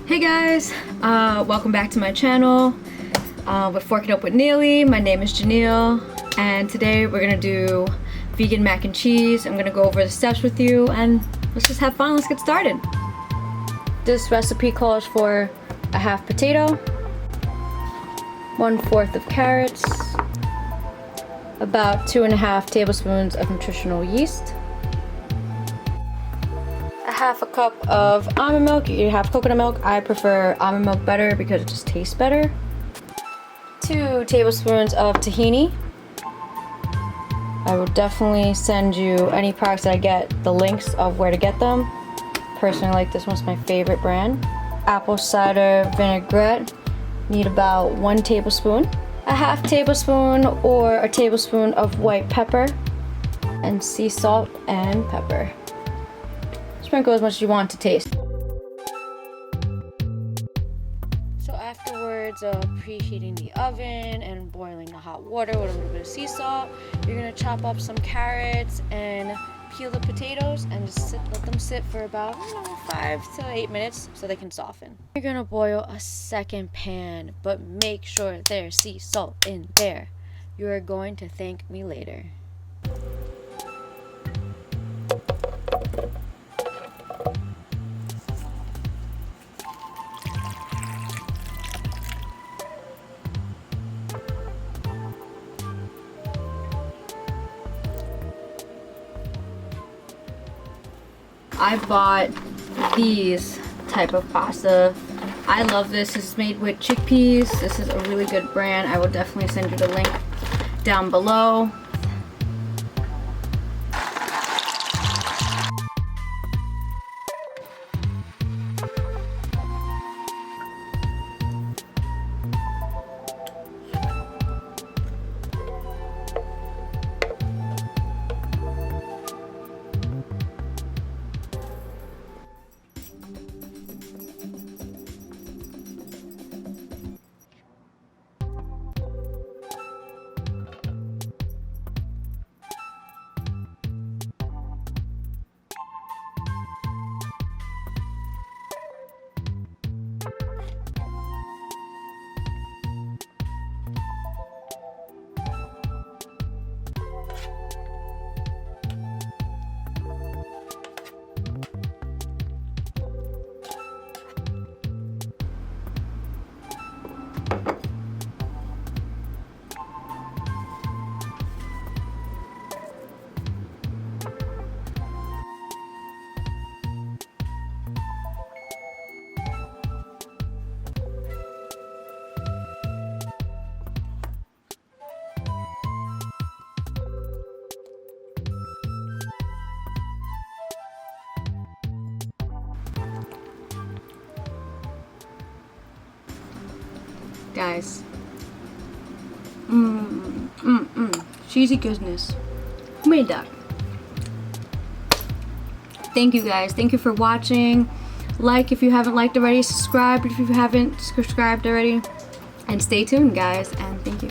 Hey guys, welcome back to my channel with Fork It Up with Neely. My name is Janelle and today we're gonna do vegan mac and cheese. I'm gonna go over the steps with you and let's just have fun. Let's get started. This recipe calls for a half potato, 1/4 of carrots, about 2.5 tablespoons of nutritional yeast, half a cup of almond milk. You have coconut milk. I prefer almond milk better because it just tastes better. 2 tablespoons of tahini. I will definitely send you any products that I get, the links of where to get them. Personally, I like this one's my favorite brand. Apple cider vinaigrette. Need about 1 tablespoon. A half tablespoon or a tablespoon of white pepper, and sea salt and pepper. Sprinkle as much as you want to taste. So afterwards of preheating the oven and boiling the hot water with a little bit of sea salt, you're gonna chop up some carrots and peel the potatoes and just let them sit for about 5 to 8 minutes so they can soften. You're gonna boil a second pan, but make sure there's sea salt in there. You are going to thank me later. I bought these type of pasta. I love this. This is made with chickpeas. This is a really good brand. I will definitely send you the link down below. Guys, cheesy goodness. Who made that? Thank you guys. Thank you for watching. Like if you haven't liked already. Subscribe if you haven't subscribed already. And stay tuned, guys. And thank you.